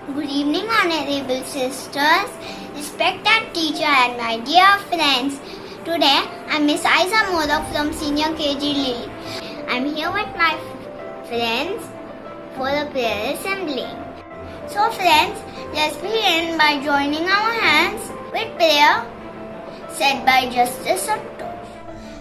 Good evening, honorable sisters, respected teacher and my dear friends. Today, I'm Miss Aiza Modak from Senior KG Lily. I'm here with my friends for the prayer assembly. So friends, let's begin by joining our hands with prayer said by Justice Santosh.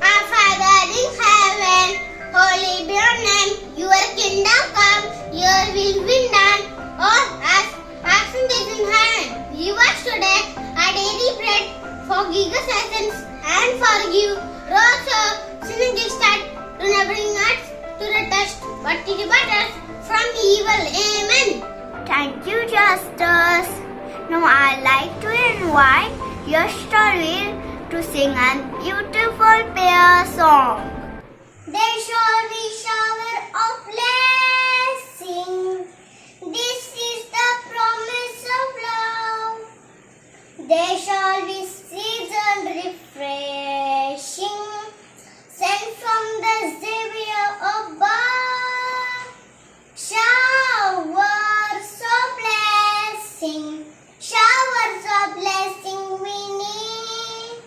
Our Father in heaven, holy be your name. Your kingdom come, your will be done on us as it is in heaven. Give us today our daily bread. Forgive us our sins and forgive those who sin against us. Do not bring us to the test, but deliver us from evil. Amen. Thank you, Justice. Now I'd like to invite Yashtarveer to sing a beautiful prayer song. There shall be shower of blessing. This is the promise of love. There shall be season refreshing, sent from the Savior above. Showers of blessing, showers of blessing we need.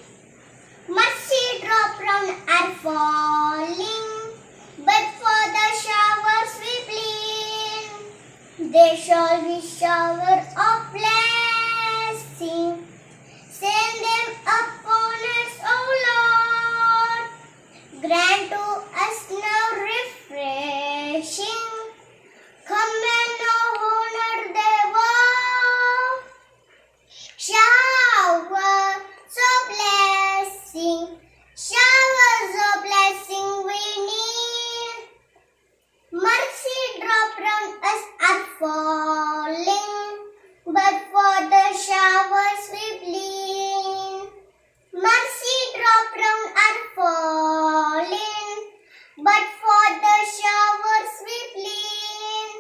Mercy drop round are falling, but for the showers we plead. There shall be shower of blessing. Send them upon us, O Lord. Grant to us now refreshing. Come and honor the world. Showers of blessing, showers of blessing we need. Mercy drop round us are falling, but for the showers we plead. Mercy drop round are falling, but for the showers we plead.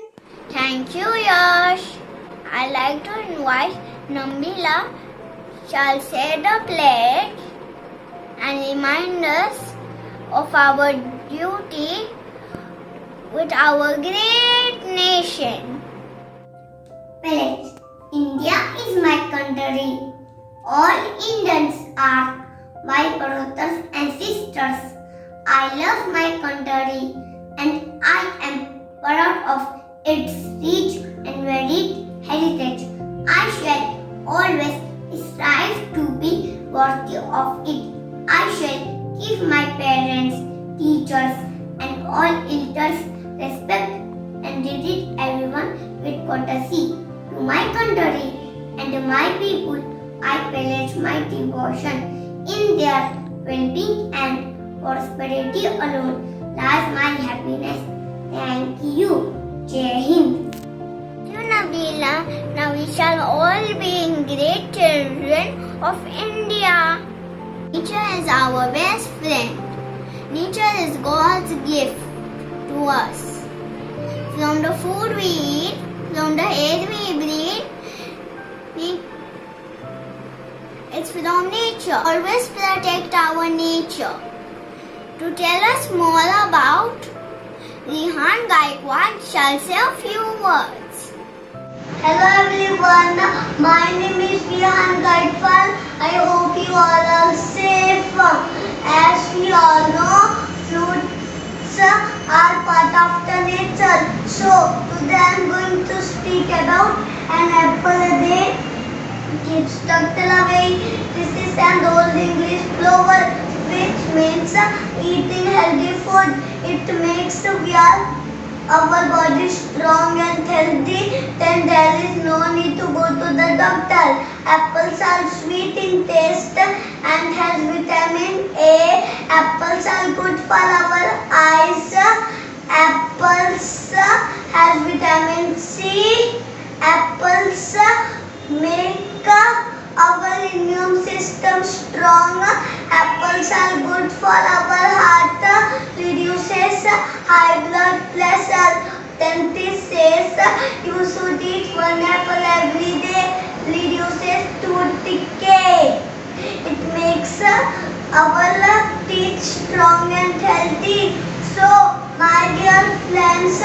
Thank you, Yash. I'd like to invite Nambila shall say the pledge and remind us of our duty with our great nation. Pledge. India is my country. All Indians are my brothers and sisters. I love my country and I am proud of its rich and varied heritage. I shall always strive to be worthy of it. I shall give my parents, teachers, and all elders respect and treat everyone with courtesy. To my country and my people, I pledge my devotion. In their well-being and prosperity alone lies my happiness. Thank you. Jai Hind. Thank you, Nabila. Now we shall all be great children of India. Nature is our best friend. Nature is God's gift to us. From the food we eat, from the air we breathe, it's from nature. Always protect our nature. To tell us more about, Rehan Gaikwad shall say a few words. Hello everyone, my name is Rehan Gaikwad. I hope you all are safe. As we all know, fruits are part of the nature. So today I am going to speak about an apple a day keeps turtle away. This is an old English proverb which means eating healthy food. It makes our body strong and healthy. Then there is no need to go to the doctor. Apples are sweet in taste and has vitamin A. Apples are good for our eyes. Apples has vitamin C. Apples make our immune system strong. Apples are good for our heart, reduces high blood pressure. Dentist says you should eat one apple every day, reduces tooth decay. It makes our teeth strong and healthy. So, my dear friends,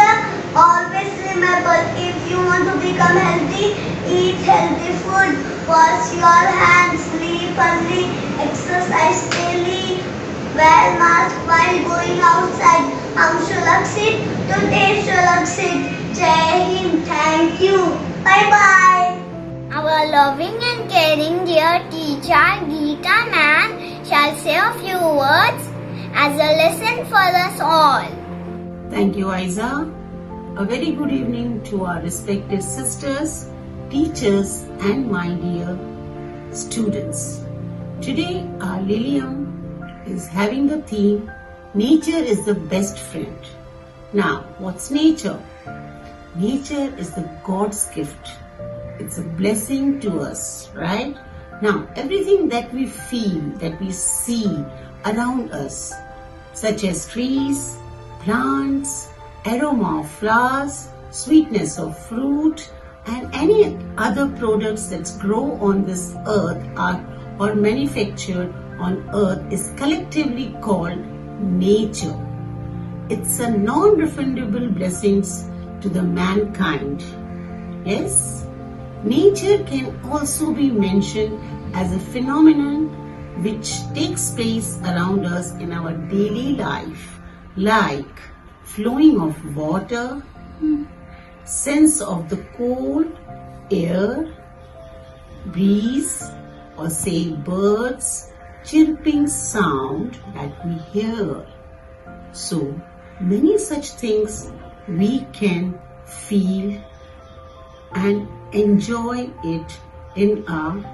Always remember, if you want to become healthy, eat healthy food, wash your hands, sleep early, exercise daily, wear mask while going outside. हम सुरक्षित तो देश सुरक्षित. जय Hind. Thank you. Bye bye. Our loving and caring dear teacher Geeta ma'am shall say a few words as a lesson for us all. Thank you, Aiza. A very good evening to our respected sisters, teachers, and my dear students. Today, our Lilium is having the theme, Nature is the best friend. Now, what's nature? Nature is the God's gift. It's a blessing to us, right? Now, everything that we feel, that we see around us, such as trees, plants, aroma of flowers, sweetness of fruit, and any other products that grow on this earth or manufactured on earth is collectively called nature. It's a non-refundable blessings to the mankind. Yes? Nature can also be mentioned as a phenomenon which takes place around us in our daily life, like flowing of water, sense of the cold air, breeze, or say birds, chirping sound that we hear. So many such things we can feel and enjoy it in our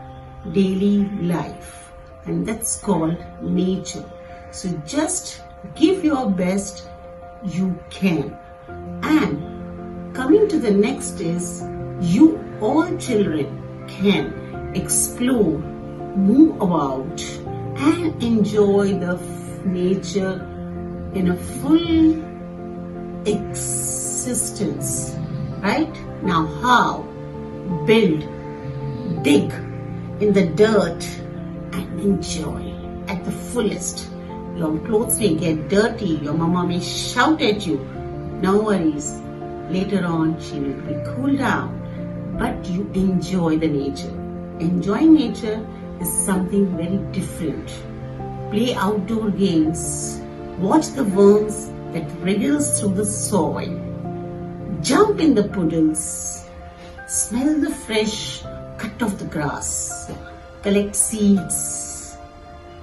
daily life, and that's called nature. So just give your best you can. And coming to the next is, you all children can explore, move about, and enjoy the nature in a full existence. Right? Now how? Build, dig in the dirt and enjoy at the fullest. Your clothes may get dirty, your mama may shout at you. No worries. Later on, she will be cooled down. But you enjoy the nature. Enjoying nature is something very different. Play outdoor games. Watch the worms that wriggles through the soil. Jump in the puddles. Smell the fresh cut of the grass. Collect seeds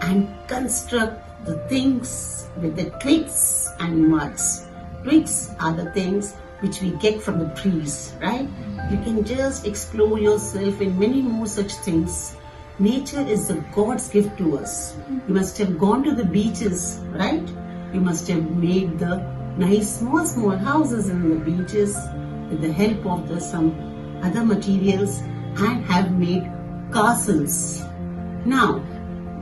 and construct the things with the twigs and muds. Twigs are the things which we get from the trees, right? You can just explore yourself in many more such things. Nature is the God's gift to us. You must have gone to the beaches, right? You must have made the nice small houses in the beaches with the help of some other materials and have made castles. Now,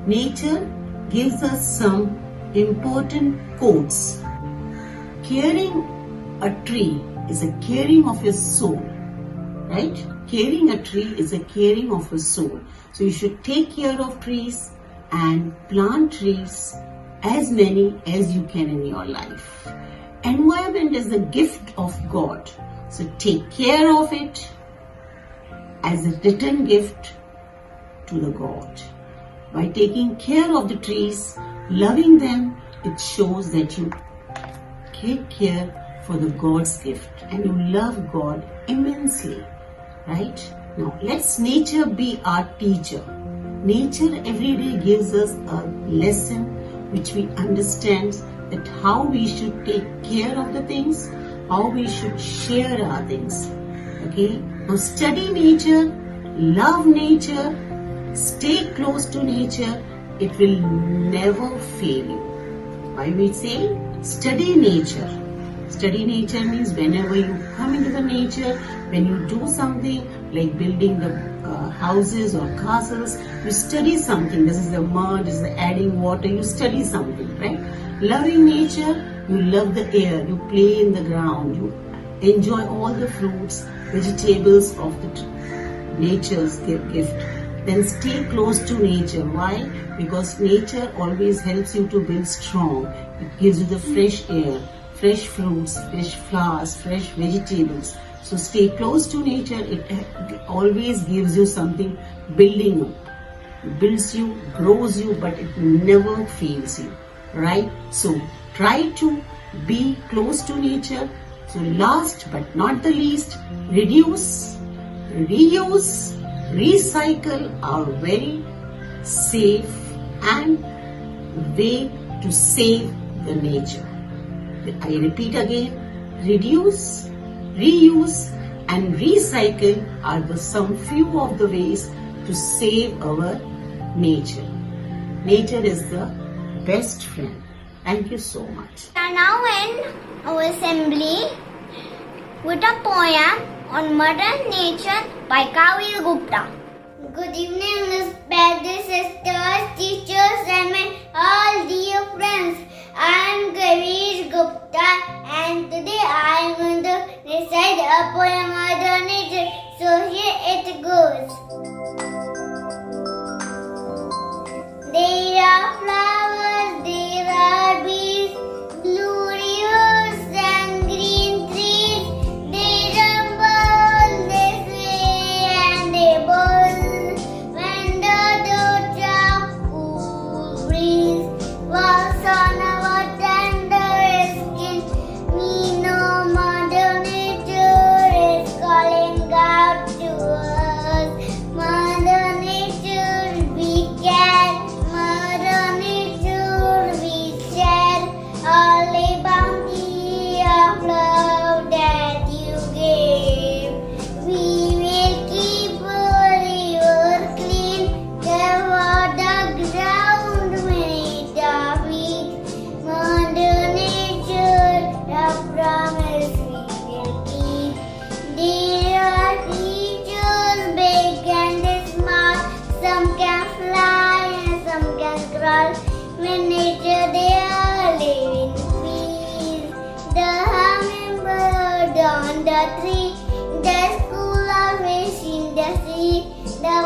nature gives us some important quotes. Caring a tree is a caring of your soul, right? Caring a tree is a caring of your soul. So you should take care of trees and plant trees as many as you can in your life. Environment is a gift of God. So take care of it as a return gift to the God. By taking care of the trees, loving them, it shows that you take care for the God's gift and you love God immensely, right? Now let's nature be our teacher. Nature every day gives us a lesson which we understand that how we should take care of the things, how we should share our things. Okay? Now study nature, love nature, stay close to nature. It will never fail you. Why we say study nature? Study nature means whenever you come into the nature, when you do something like building the houses or castles, you study something. This is the mud, this is the adding water, you study something, right? Loving nature, you love the air, you play in the ground, you enjoy all the fruits, vegetables of the nature's gift. Then stay close to nature. Why? Because nature always helps you to build strong. It gives you the fresh air, fresh fruits, fresh flowers, fresh vegetables. So stay close to nature. It always gives you something building up. It builds you, grows you, but it never fails you. Right? So try to be close to nature. So last but not the least, reduce, reuse, recycle are very safe and way to save the nature. I repeat again, reduce, reuse and recycle are some few of the ways to save our nature. Nature is the best friend. Thank you so much. We are now in our assembly with a poem on Mother Nature by Kavil Gupta. Good evening, respected sisters, teachers, and my all dear friends. I am Kavil Gupta, and today I am going to recite a poem on Mother Nature. So here it goes. There are flowers, there are bees, blue rivers and green trees. They rumble, they sway and they bowl when the dark cool breeze walks on our tender skin. We know Mother Nature is calling out to us. Mother Nature, we care. Mother Nature, we share all the bounty of love that you gave. We will keep the river clean, cover the ground when it is weak. Mother Nature, the promise we will keep. There are creatures big and small, some can fly and some can crawl. When nature they are living peace. The hummingbird on the tree, the school of fish in the sea, the